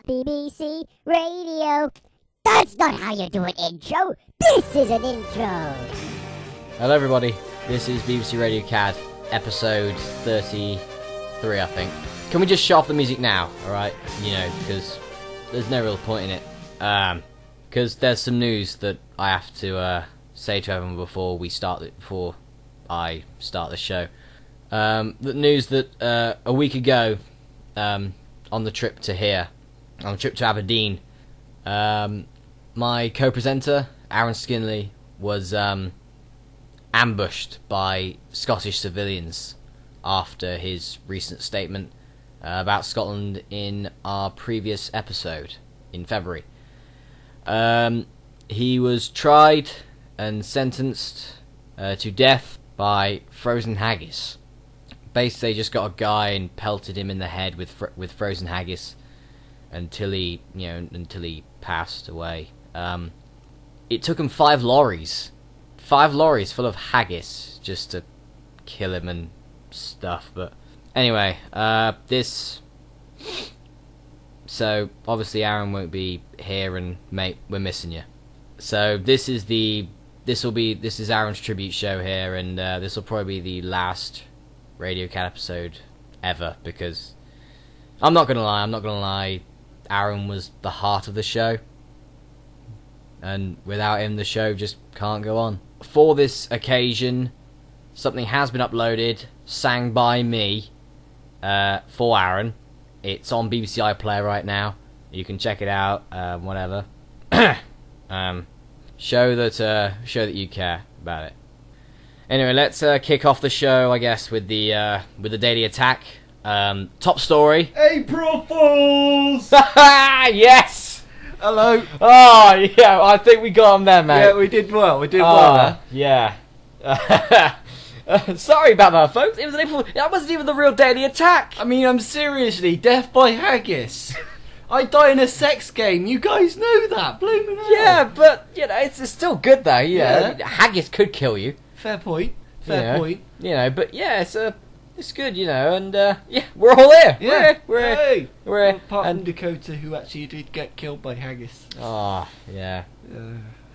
BBC Radio. That's not how you do an intro. This is an intro. Hello everybody, this is BBC Radio CAD, episode 33 I think. Can we just shut off the music now, alright? You know, because there's no real point in it. Because there's some news that I have to say to everyone before I start the show. The news that a week ago, on the trip to Aberdeen, my co-presenter, Aaron Skinley, was ambushed by Scottish civilians after his recent statement about Scotland in our previous episode in February. He was tried and sentenced to death by frozen haggis. Basically, they just got a guy and pelted him in the head with frozen haggis until he passed away. It took him 5 lorries full of haggis just to kill him and stuff. But anyway, so obviously Aaron won't be here, and mate, we're missing you. So this is Aaron's tribute show here, and this will probably be the last Radio CAD episode ever, because I'm not gonna lie, Aaron was the heart of the show, and without him the show just can't go on. For this occasion, something has been uploaded, sang by me, for Aaron. It's on BBC iPlayer right now. You can check it out, whatever. Show that you care about it. Anyway, let's kick off the show, I guess, with the Daily Attack. Top story. April Fools! Yes! Hello. Oh, yeah, I think we got on there, mate. Yeah, we did well. We did well there. Yeah. Sorry about that, folks. It was that wasn't even the real Daily Attack. I mean, I'm seriously death by haggis. I die in a sex game. You guys know that. Blooming hell. Yeah, but, you know, it's still good, though. Yeah. Haggis could kill you. Fair point. Fair point. You know, but yeah, it's good, you know, and yeah, we're all here. Yeah. We're here. Apart from Dakota, who actually did get killed by haggis. Oh, yeah.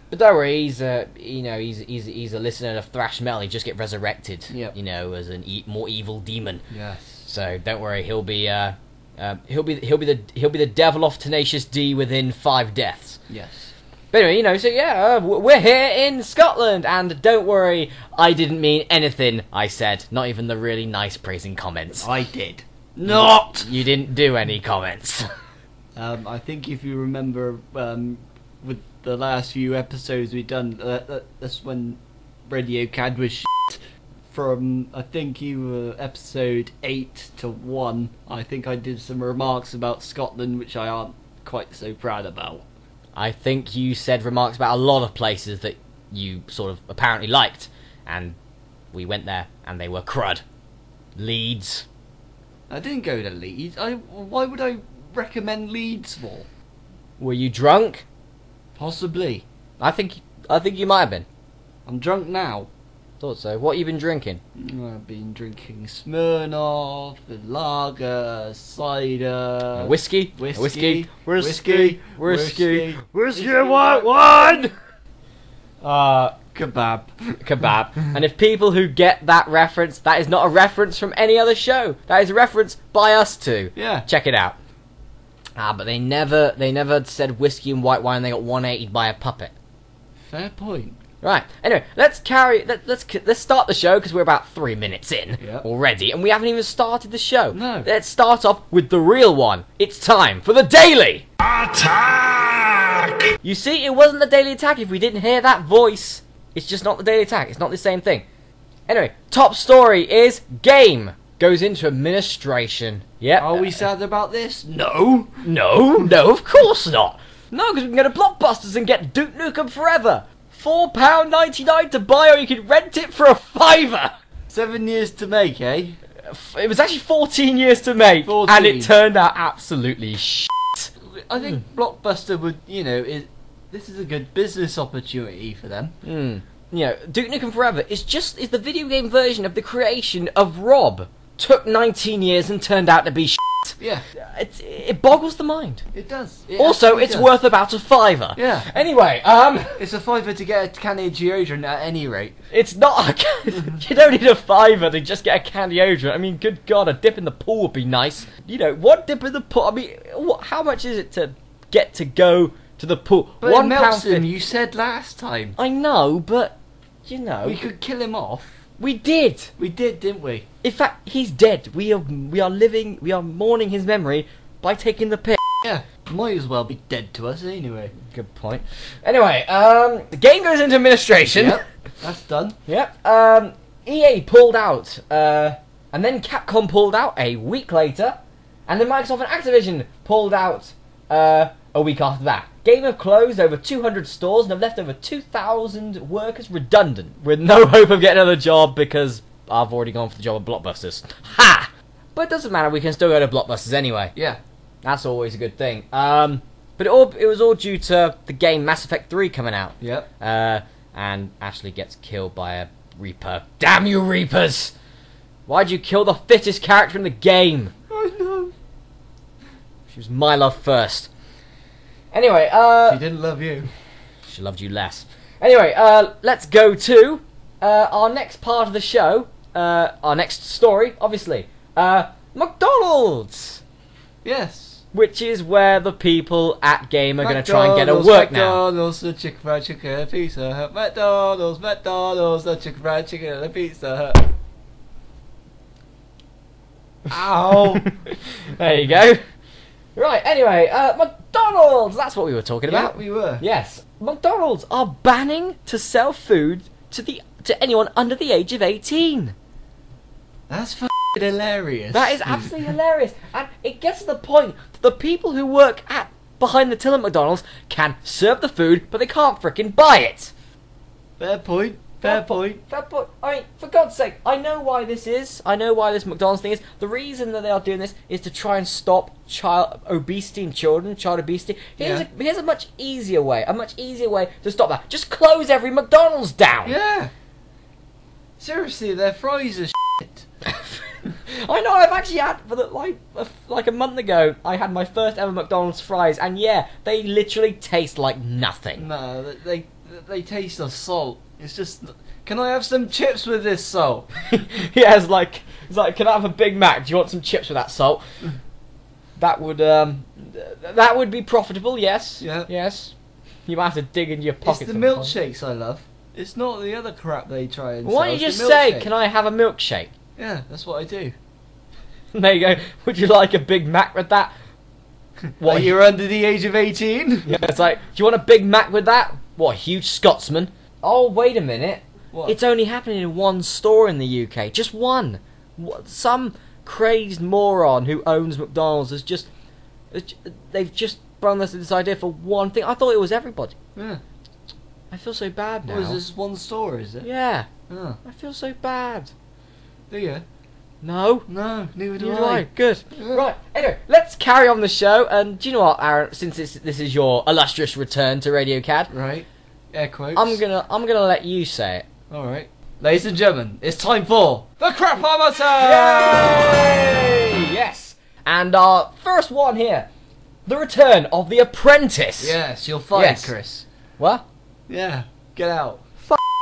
But don't worry, he's a listener of thrash metal. He just get resurrected. Yep. You know, as an more evil demon. Yes. So don't worry, he'll be the devil of Tenacious D within 5 deaths. Yes. But anyway, you know, so yeah, we're here in Scotland, and don't worry, I didn't mean anything I said, not even the really nice praising comments. I did. Not! You didn't do any comments. I think if you remember, with the last few episodes we've done, that's when Radio CAD was shit. From, I think you were episode 8 to 1, I think I did some remarks about Scotland which I aren't quite so proud about. I think you said remarks about a lot of places that you sort of apparently liked, and we went there, and they were crud. Leeds. I didn't go to Leeds. Why would I recommend Leeds for? Were you drunk? Possibly. I think you might have been. I'm drunk now. Thought so. What have you been drinking? I've been drinking Smirnoff, lager, cider, Whiskey, white wine. Kebab. And if people who get that reference, that is not a reference from any other show. That is a reference by us two. Yeah. Check it out. But they never said whiskey and white wine. They got 180'd by a puppet. Fair point. Right. Anyway, let's start the show, because we're about 3 minutes in already, and we haven't even started the show. No. Let's start off with the real one. It's time for the Daily Attack. You see, it wasn't the Daily Attack if we didn't hear that voice. It's just not the Daily Attack. It's not the same thing. Anyway, top story is Game goes into administration. Yep. Are we sad about this? No, of course not. No, because we can go to Blockbusters and get Duke Nukem Forever. £4.99 to buy, or you can rent it for £5. 7 years to make, eh? It was actually 14 years to make, 14. and it turned out absolutely shit. I think Blockbuster would, this is a good business opportunity for them. You know, Duke Nukem Forever is the video game version of the creation of Rob. Took 19 years and turned out to be shit. that? Yeah. It boggles the mind. It does. Also, absolutely it's does. worth about £5. Yeah. Anyway, It's a £5 to get a can of deodorant at any rate. it's not. You don't need a £5 to just get a can of deodorant. I mean, good God, a dip in the pool would be nice. You know, one dip in the pool. I mean, how much is it to get to go to the pool? But £1 melts him, £1.50. you said last time. I know, but you know, We could kill him off. we did. We did, didn't we? In fact, he's dead. We are mourning his memory by taking the piss. Yeah. Might as well be dead to us anyway. Good point. Anyway, the game goes into administration. Yep. That's done. Yep. EA pulled out, and then Capcom pulled out a week later, and then Microsoft and Activision pulled out a week after that. Game have closed over 200 stores and have left over 2,000 workers redundant, with no hope of getting another job because I've already gone for the job at Blockbusters. Ha! But it doesn't matter, we can still go to Blockbusters anyway. Yeah. That's always a good thing. But it was all due to the game Mass Effect 3 coming out. Yep. And Ashley gets killed by a Reaper. Damn you, Reapers! Why'd you kill the fittest character in the game? I know. She was my love first. Anyway, She didn't love you. she loved you less. Anyway, let's go to our next part of the show. Our next story, obviously. McDonald's! Yes. Which is where the people at Game are going to try and get a work now. McDonald's, the chicken fried chicken and a Pizza Hut. McDonald's, the chicken fried chicken and a Pizza Hut. Ow! There you go. Right, anyway, McDonald's! That's what we were talking Yeah, about. we were. Yes. McDonald's are banning to sell food to anyone under the age of 18. That's f***ing hilarious. That is absolutely hilarious. And it gets to the point that the people who work behind the till at McDonald's can serve the food, but they can't frickin' buy it. Fair point. Fair point. I mean, for God's sake, I know why this is. I know why this McDonald's thing is. The reason that they are doing this is to try and stop child obesity in children, child obesity. Here's a much easier way. A much easier way to stop that. Just close every McDonald's down. Yeah. Seriously, their fries are shit. I know. I've actually had for like a month ago. I had my first ever McDonald's fries, and yeah, they literally taste like nothing. No, they taste of salt. It's just. Can I have some chips with this salt? Yeah, it's like, can I have a Big Mac? Do you want some chips with that salt? That would be profitable. Yes. Yeah. Yes. You might have to dig into your pockets. It's the milkshakes I love. It's not the other crap they try and Why sell. don't you It's just the say, milkshake. "Can I have a milkshake?" Yeah, that's what I do. There you go. Would you like a Big Mac with that? What, you're under the age of 18? Yeah, it's like, do you want a Big Mac with that? What, a huge Scotsman? Oh, wait a minute. What? It's only happening in one store in the UK. Just one. Some crazed moron who owns McDonald's has just... They've just thrown us this idea for one thing. I thought it was everybody. Yeah. I feel so bad now. What, is this one store, is it? Yeah. Oh. I feel so bad. Do you? No. No, neither do Neither do I. I. Good. Yeah. Right. Anyway, let's carry on the show. And do you know what, Aaron? Since this is your illustrious return to Radio CAD, Right. Air quotes. I'm gonna let you say it. Alright. Ladies and gentlemen, it's time for the Crapometer! Yay! Yes. And our first one here, the return of The Apprentice. Yes, you're fired, Yes. Chris. What? Yeah, get out.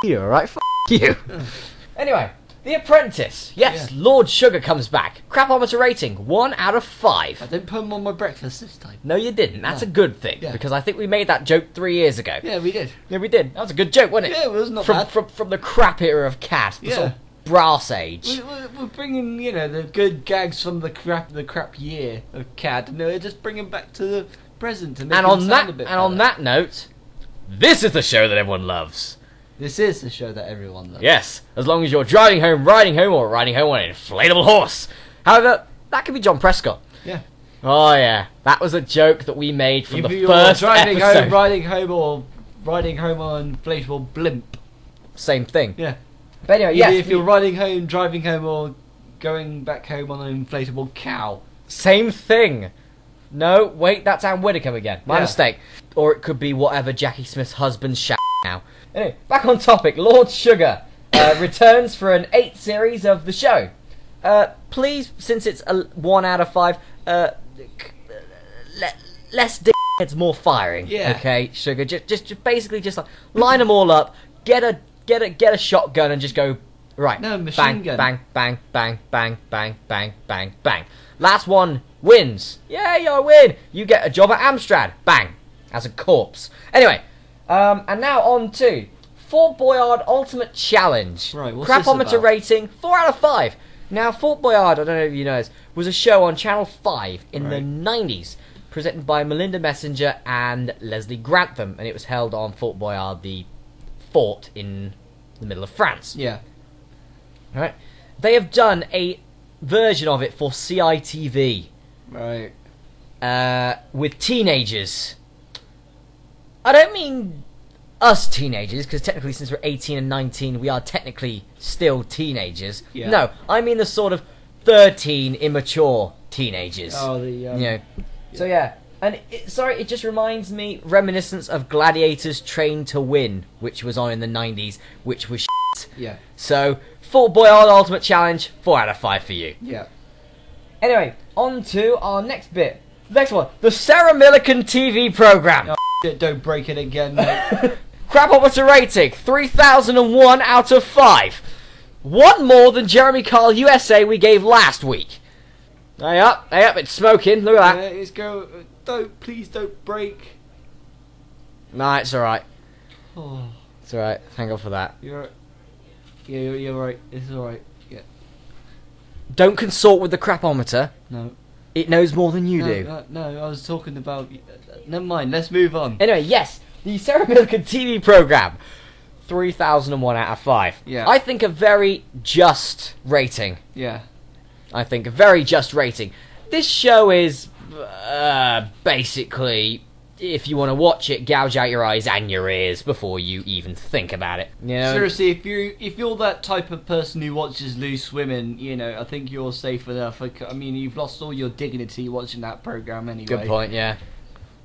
You, alright? You. Anyway, The Apprentice. Yes, Lord Sugar comes back. Crapometer rating, 1 out of 5. I didn't put them on my breakfast this time. No, you didn't. That's No. a good thing. Yeah. Because I think we made that joke 3 years ago. Yeah, we did. Yeah, we did. That was a good joke, wasn't it? Yeah, it was not from, bad. From the crap era of CAD. The sort Yeah. of brass age. We're bringing, the good gags from the crap year of CAD, and we're just bringing back to the present to make And them on sound that a bit on better. that note, this is the show that everyone loves. This is the show that everyone loves. Yes, as long as you're driving home, riding home, or riding home on an inflatable horse. However, that could be John Prescott. Yeah. Oh yeah, that was a joke that we made from If the you're first driving episode. home, riding home, or riding home on an inflatable blimp. Same thing. Yeah. But anyway, Either yes, if you're riding home, driving home, or going back home on an inflatable cow. same thing. No, wait, that's Anne Widdecombe again. My Yeah. mistake. Or it could be whatever Jackie Smith's husband's now. Anyway, back on topic. Lord Sugar returns for an 8th series of the show. Please, since it's a 1 out of 5, less dickheads, more firing. Yeah. Okay, sugar. Just basically just like line them all up. Get a shotgun and just go right. No, machine gun. Bang, bang, bang, bang, bang, bang, bang, bang. Last one wins. Yeah, you win. You get a job at Amstrad. Bang. As a corpse. Anyway, and now on to Fort Boyard Ultimate Challenge. Right, what's this Crapometer about? rating 4 out of 5. Now, Fort Boyard, I don't know if you know this, was a show on Channel 5 in the 90s, presented by Melinda Messenger and Leslie Grantham, and it was held on Fort Boyard, the fort in the middle of France. Yeah. Alright. They have done a version of it for CITV. Right. With teenagers. I don't mean us teenagers, because technically since we're 18 and 19, we are technically still teenagers. Yeah. No, I mean the sort of 13 immature teenagers. Oh, the You know. So yeah, and it just reminds me reminiscence of Gladiators Train to Win, which was on in the 90s, which was shit. Yeah. So Fort Boyard Ultimate Challenge, 4 out of 5 for you. Yeah. Anyway, on to our next bit. Next one, the Sarah Millican TV program. Oh, shit, don't break it again, mate. Crapometer rating 3001 out of 5. One more than Jeremy Carl USA we gave last week. Hey up, it's smoking. Look at that. It's go. Please don't break. Nah, it's alright. Oh, It's alright. Thank God for that. you're right. It's alright. Yeah. Don't consort with the crapometer. No. It knows more than you do. No, I was talking about. Never mind. Let's move on. Anyway, yes, the Sarah Millican TV program. 3001 out of 5. Yeah. I think a very just rating. Yeah. I think a very just rating. This show is basically, if you want to watch it, gouge out your eyes and your ears before you even think about it. You know? Seriously, if you're that type of person who watches Loose Women, you know, I think you're safe enough. I mean, you've lost all your dignity watching that program anyway. Good point, yeah.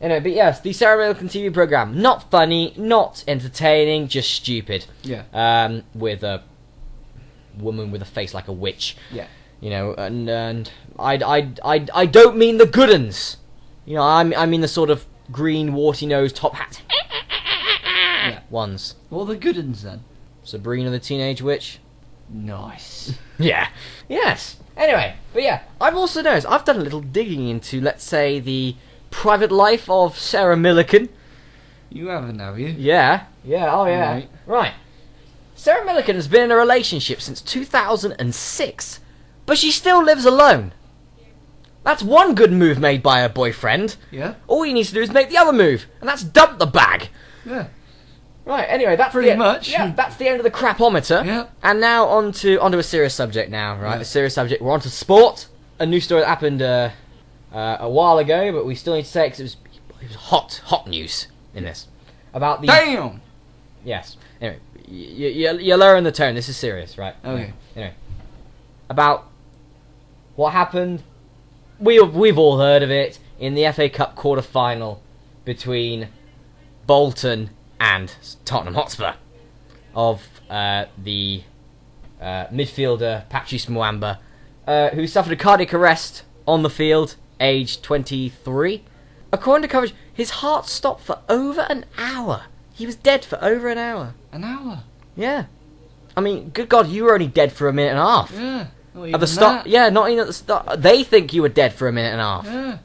Anyway, but yes, the Sarah Millican TV program. Not funny, not entertaining, just stupid. Yeah. With a woman with a face like a witch. Yeah. You know, and I don't mean the good uns. You know, I mean the sort of green, warty nose, top hat ones. What are the good ones then? Sabrina the Teenage Witch. Nice. Yeah. Yes. Anyway, but yeah, I've also noticed, I've done a little digging into, let's say, the private life of Sarah Millican. You haven't, have you? Yeah. Yeah, oh yeah. Right. Sarah Millican has been in a relationship since 2006, but she still lives alone. That's one good move made by her boyfriend. Yeah. All he needs to do is make the other move, and that's dump the bag. Yeah. Right, anyway, that's Pretty much. Yeah, that's the end of the crapometer. Yeah. And now onto a serious subject now, right? Yeah. A serious subject. We're on to sport. A news story that happened a while ago, but we still need to say it because it was hot news in this. About the... Damn! Yes. Anyway, you're lowering the tone. This is serious, right? Okay. Anyway. About what happened... We've all heard of it in the FA Cup quarter-final between Bolton and Tottenham Hotspur of the midfielder Patrice Mwamba, who suffered a cardiac arrest on the field, aged 23. According to coverage, his heart stopped for over an hour. He was dead for over an hour. An hour? Yeah. I mean, good God, you were only dead for a minute and a half. Yeah. Not At the start, yeah, not even at the start. They think you were dead for a minute and a half. Yeah.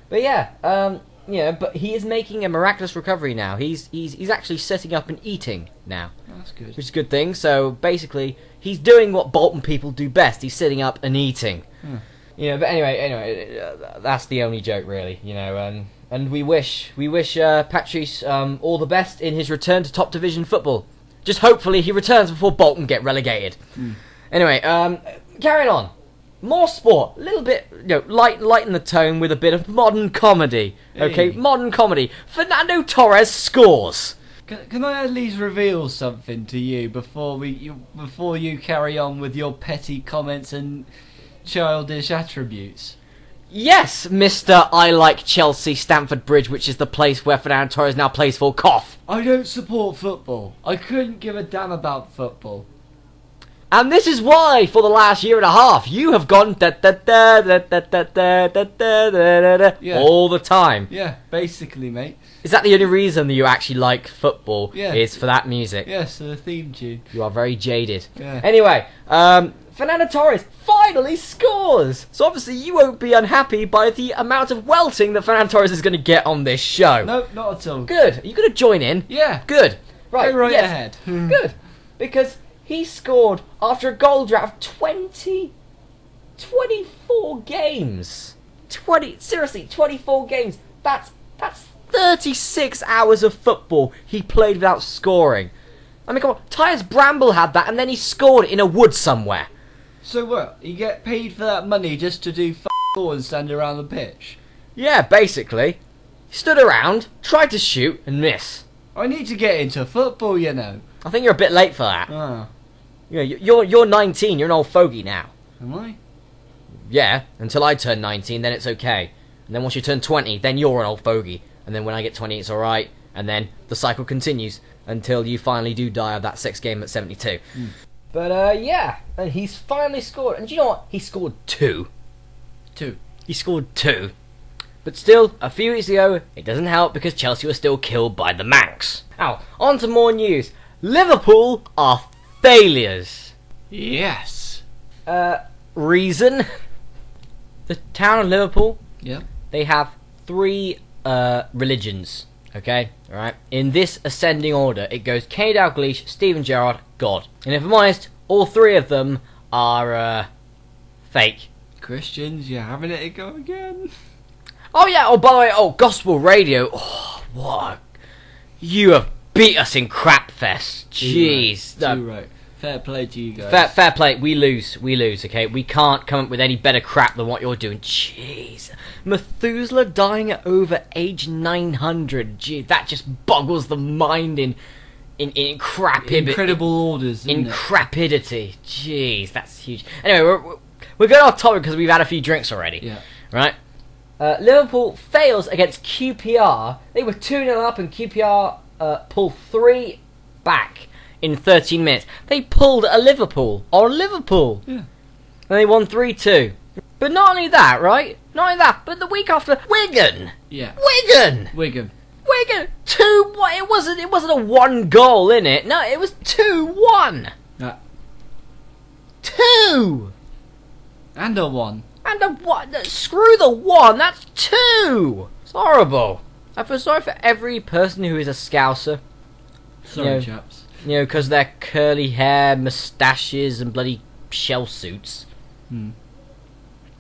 But yeah, but he is making a miraculous recovery now. He's actually setting up and eating now, That's good. which is a good thing. So basically, he's doing what Bolton people do best. He's sitting up and eating. Hmm. You know, but anyway, that's the only joke really. You know, and we wish Patrice all the best in his return to top division football. Just hopefully he returns before Bolton get relegated. Anyway, carrying on. More sport, a little bit, lighten the tone with a bit of modern comedy. Okay, Hey. modern comedy. Fernando Torres scores. Can I at least reveal something to you before you carry on with your petty comments and childish attributes? Yes, Mr. I like Chelsea, Stamford Bridge, which is the place where Fernando Torres now plays for. Cough. I don't support football. I couldn't give a damn about football. And this is why, for the last year and a half, you have gone da da da da da da da da da da da Yeah. all the time. Yeah, basically, mate. Is that the only reason that you actually like football? Yeah. Is for that music? Yes, the theme tune. You are very jaded. Yeah. Anyway, Fernando Torres finally scores! So obviously you won't be unhappy by the amount of welting that Fernando Torres is going to get on this show. No, not at all. Good. Are you going to join in? Yeah. Good. Right. Go right yes. ahead. Good. Because he scored after a goal drought of 24 games. 24 games. That's 36 hours of football he played without scoring. I mean, come on. Tyus Bramble had that, and then he scored in a wood somewhere. So what? You get paid for that money just to do all and stand around the pitch? Yeah, basically. He stood around, tried to shoot, and miss. I need to get into football, you know. I think you're a bit late for that. Ah, Yeah, you're 19. You're an old fogey now. am I? Yeah, until I turn 19, then it's okay. And then once you turn 20, then you're an old fogey. And then when I get 20, it's alright. And then the cycle continues until you finally do die of that 6th game at 72. But, yeah, and he's finally scored. And do you know what? He scored 2. 2. He scored 2. But still, a few weeks ago, it doesn't help because Chelsea was still killed by the Manx. Now, on to more news. Liverpool are failures. Yes. Reason? The town of Liverpool, Yeah. they have 3 religions, okay? Alright? In this ascending order, it goes Kenny Dalglish, Steven Gerrard, God. And if I'm honest, all 3 of them are, fake. Christians, you're having it to go again. Oh yeah, oh by the way, gospel radio. Oh, what? You have beat us in crapfest. Jeez. Too right. Fair play to you guys. Fair play. We lose, okay? We can't come up with any better crap than what you're doing. Jeez. Methuselah dying at over age 900. Jeez, that just boggles the mind in Incredible orders, isn't it? crapidity. Jeez, that's huge. Anyway, we're going off topic because we've had a few drinks already. Yeah. Right? Liverpool fails against QPR. They were 2-0 up and QPR pulled 3 back in 13 minutes. They pulled a Liverpool on Liverpool. Yeah. And they won 3-2. But not only that, right? Not only that, but the week after, Wigan. Yeah. Wigan. 2-1. It wasn't a 1 goal in it. No, it was 2-1. 2. And a 1. And a 1. Screw the 1. That's 2. It's horrible. I feel sorry for every person who is a Scouser. Sorry, Yeah. chaps. You know, because their curly hair, moustaches, and bloody shell suits.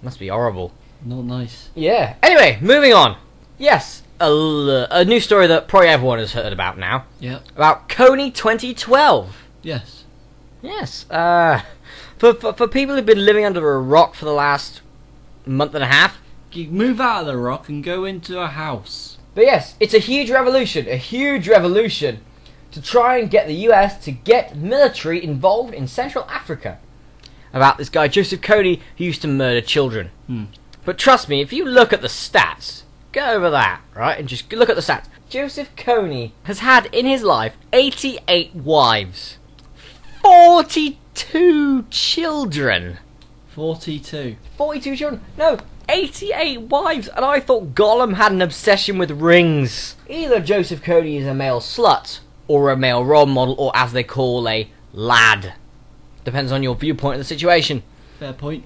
Must be horrible. Not nice. Yeah. Anyway, moving on. Yes, a new story that probably everyone has heard about now. Yeah. About Coney 2012. Yes. Yes. For people who've been living under a rock for the last month and a half. You move out of the rock and go into a house. But yes, it's a huge revolution to try and get the US to get military involved in Central Africa. About this guy, Joseph Kony, who used to murder children. But trust me, if you look at the stats, go over that, right, and just look at the stats. Joseph Kony has had in his life 88 wives, 42 children. 42. 42 children? No, 88 wives, and I thought Gollum had an obsession with rings. Either Joseph Kony is a male slut, or a male role model, or as they call a lad. Depends on your viewpoint of the situation. Fair point.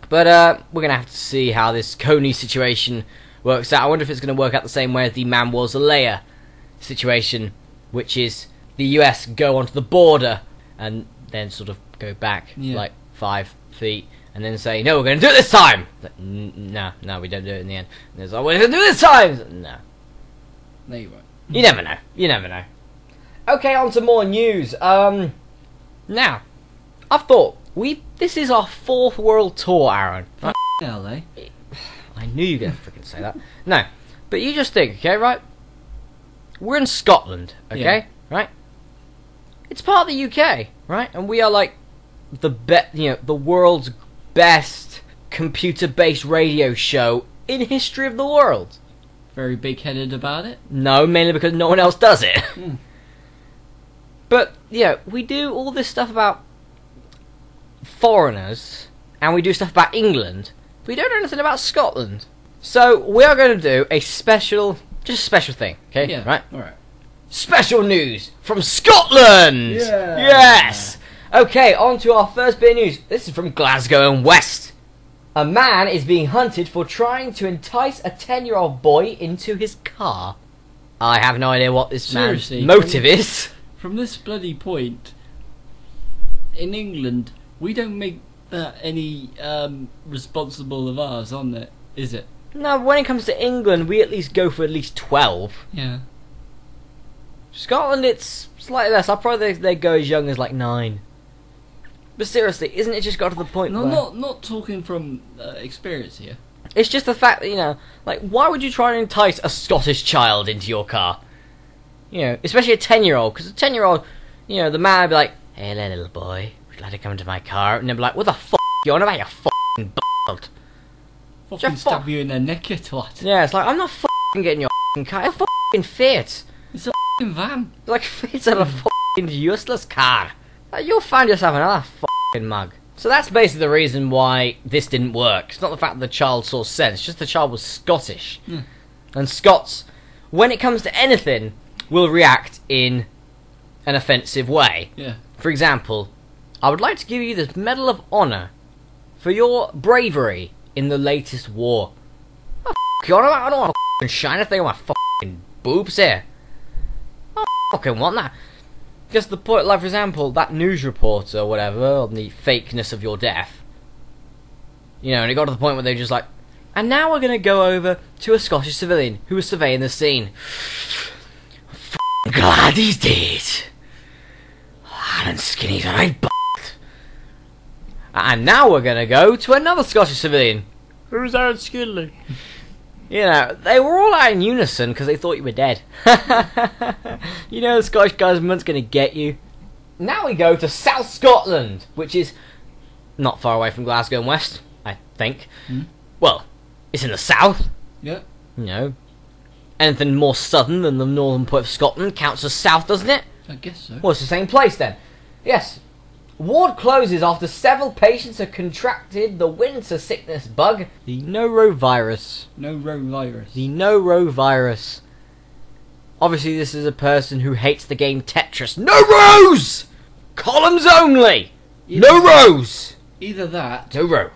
But we're going to have to see how this Kony situation works out. I wonder if it's going to work out the same way as the Manuel Zelaya situation, which is the US go onto the border and then sort of go back like 5 feet and then say, no, we're going to do it this time. Like, no, we don't do it in the end. And it's like, we're going to do it this time. No. No, you won't. You never know. Okay, on to more news. Now, I've thought, this is our 4th world tour, Aaron. Right? Hell, eh? I knew you were going to freaking say that. No, but you just think, okay, right? We're in Scotland, okay, Yeah. right? It's part of the UK, right? And we are like the world's best computer-based radio show in history of the world. Very big-headed about it. No, mainly because no one else does it. But yeah, we do all this stuff about foreigners, and we do stuff about England, but we don't know anything about Scotland. So we are going to do a special thing, okay? Yeah. Right? All right. Special news from Scotland! Yeah. Yes! Okay, on to our first bit of news. This is from Glasgow and West. A man is being hunted for trying to entice a 10-year-old boy into his car. I have no idea what this man's motive is. From this bloody point, in England, we don't make that any responsible of ours, on it, is it? No, when it comes to England, we at least go for at least 12. Yeah. Scotland, it's slightly less. I'll probably they go as young as like 9. But seriously, isn't it just got to the point No, where... not talking from experience here. It's just the fact that, you know, like, why would you try and entice a Scottish child into your car? You know, especially a 10-year-old, because a 10-year-old, you know, the man would be like, "Hey, little boy, would you like to come into my car?" And they'd be like, "What the f*** you on about, you f***ing b****d?" Fucking stab you in the neck, you twat. Yeah, it's like, I'm not f***ing getting your f***ing car, it's a f***ing Fiat. It's a f***ing van. It's like, it's a f***ing useless car. Like, you'll find yourself another f***ing mug. So that's basically the reason why this didn't work. It's not the fact that the child saw sense, it's just the child was Scottish. Yeah. And Scots, when it comes to anything, will react in an offensive way. Yeah. For example, I would like to give you the Medal of Honour for your bravery in the latest war. What the f*** you on about? I don't want to f***ing shine a thing on my f***ing boobs here. I don't f***ing want that. Just the point, like for example, that news reporter or whatever, on the fakeness of your death. You know, and it got to the point where they were just like, and now we're going to go over to a Scottish civilian who was surveying the scene. I'm glad he's dead. Alan Skinny's alright, b****. And now we're going to go to another Scottish civilian. Who's Alan Skinny? You know, they were all out in unison because they thought you were dead. You know the Scottish government's going to get you. Now we go to South Scotland, which is not far away from Glasgow and West, I think. Well, it's in the south. Yeah. You know, anything more southern than the northern point of Scotland counts as south, doesn't it? I guess so. Well, it's the same place then. Yes. Ward closes after several patients have contracted the winter sickness bug, the norovirus. Norovirus. The norovirus. Obviously, this is a person who hates the game Tetris. No rows! Columns only! No rows! Either that. No row.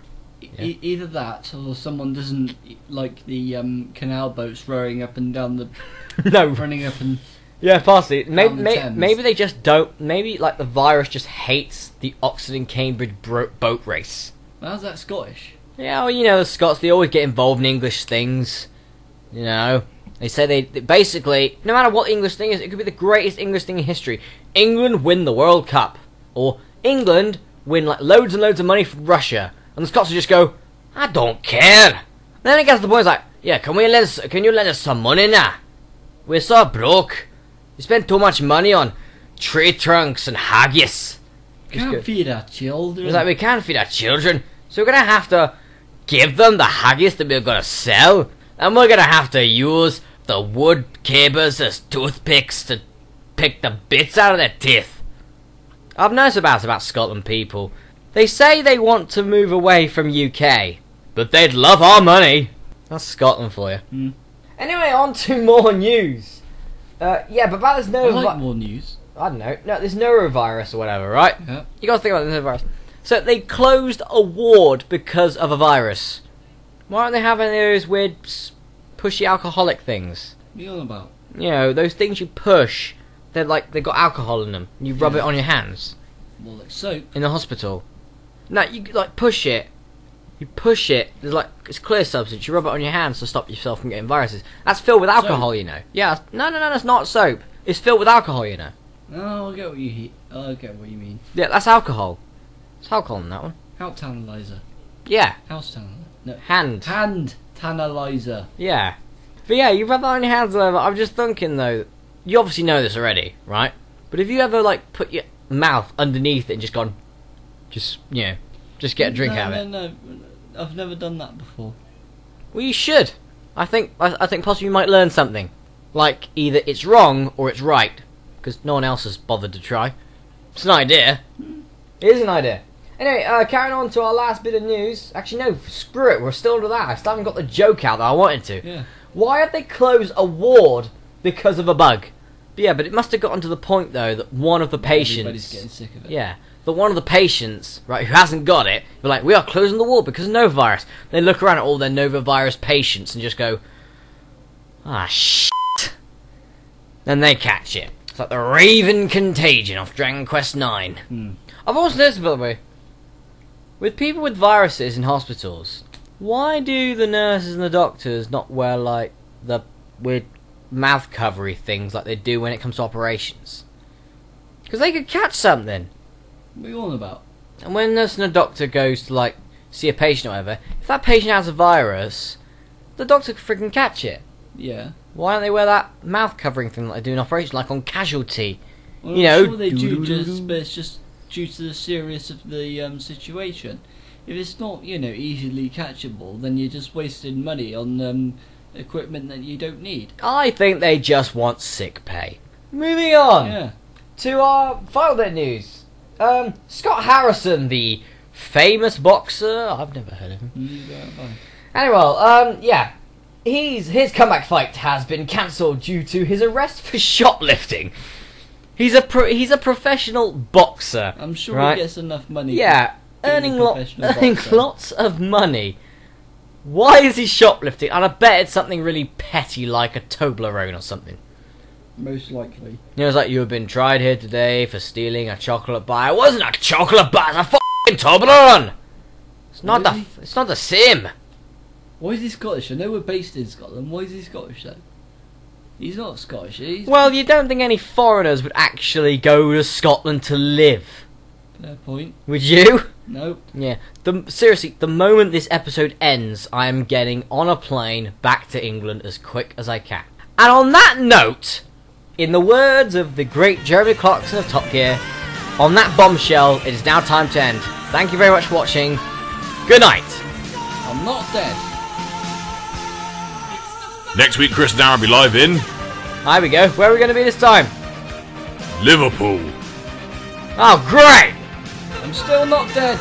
Either that, or someone doesn't like the canal boats rowing up and down the... No. Running up and... Yeah, possibly. Thames. Maybe they just don't... Maybe, like, the virus just hates the Oxford and Cambridge boat race. How's that Scottish? Yeah, well, you know, the Scots, they always get involved in English things. You know? They say they basically, no matter what the English thing is, it could be the greatest English thing in history. England win the World Cup. Or England win, like, loads and loads of money from Russia. And the Scots will just go, I don't care. And then it gets to the point, it's like, yeah, can you lend us some money now? We're so broke. We spend too much money on tree trunks and haggis. Can't feed our children. It's like, we can't feed our children, so we're going to have to give them the haggis that we're going to sell, and we're going to have to use the wood cables as toothpicks to pick the bits out of their teeth. I've noticed about Scotland people. They say they want to move away from UK, but they'd love our money. That's Scotland for you. Anyway, on to more news. Yeah, but about this I like more news. I don't know. No, this norovirus or whatever, right? Yeah. You got to think about this norovirus. So they closed a ward because of a virus. Why aren't they having those weird, pushy alcoholic things? What are you on about? You know, those things you push. They've got alcohol in them. You rub it on your hands More like soap. in the hospital. No, you like push it. You push it. There's like it's clear substance. You rub it on your hands to stop yourself from getting viruses. That's filled with alcohol, you know. Yeah. No. That's not soap. It's filled with alcohol, you know. No, I get what you mean. Yeah, that's alcohol. It's alcohol in that one. House tantalizer. Yeah. House tantalizer. No. Hand. Hand tantalizer. Yeah. But yeah, you rub that on your hands or whatever. I'm just thinking though, you obviously know this already, right? But have you ever like put your mouth underneath it and just gone, just get a drink out of it? No, I've never done that before. Well, you should. I think possibly you might learn something. Like either it's wrong or it's right, because no one else has bothered to try. It's an idea. It is an idea. Anyway, carrying on to our last bit of news. Actually, no, screw it. We're still under that. I still haven't got the joke out that I wanted to. Yeah. Why have they closed a ward because of a bug? But it must have gotten to the point, though, that one of the patients... Everybody's getting sick of it. Yeah. That one of the patients, right, who hasn't got it, be like, we are closing the ward because of Nova virus. They look around at all their Nova virus patients and just go, ah, shit. Then they catch it. It's like the Raven Contagion off Dragon Quest IX. I've also noticed, by the way, with people with viruses in hospitals, why do the nurses and the doctors not wear, like, the weird mouth covery things like they do when it comes to operations? Because they could catch something. What are you on about? And when a nurse and a doctor goes to, like, see a patient or whatever, if that patient has a virus, the doctor could freaking catch it. Yeah. Why don't they wear that mouth covering thing like they do in operation, like on Casualty? Well, You know, I'm sure they do, but it's just due to the seriousness of the situation. If it's not, easily catchable, then you're just wasting money on equipment that you don't need. I think they just want sick pay. Moving on Yeah. to our final bit of news. Scott Harrison, the famous boxer. I've never heard of him. Anyway, yeah. His comeback fight has been cancelled due to his arrest for shoplifting. He's a professional boxer. I'm sure right? he gets enough money. Yeah, earning being a professional boxer. lots of money. Why is he shoplifting? And I bet it's something really petty like a Toblerone or something. Most likely. It's like, you have been tried here today for stealing a chocolate bar. It wasn't a chocolate bar, it's a f***ing Toblerone! It's not the same. Why is he Scottish? I know we're based in Scotland. Why is he Scottish though? He's not Scottish. Well, you don't think any foreigners would actually go to Scotland to live? Fair point. Would you? Nope. Yeah. Seriously, the moment this episode ends, I am getting on a plane back to England as quick as I can. And on that note, in the words of the great Jeremy Clarkson of Top Gear, on that bombshell, it is now time to end. Thank you very much for watching. Good night. I'm not dead. Next week, Chris and Aaron will be live in There we go. Where are we going to be this time? Liverpool. Oh, great! I'm still not dead.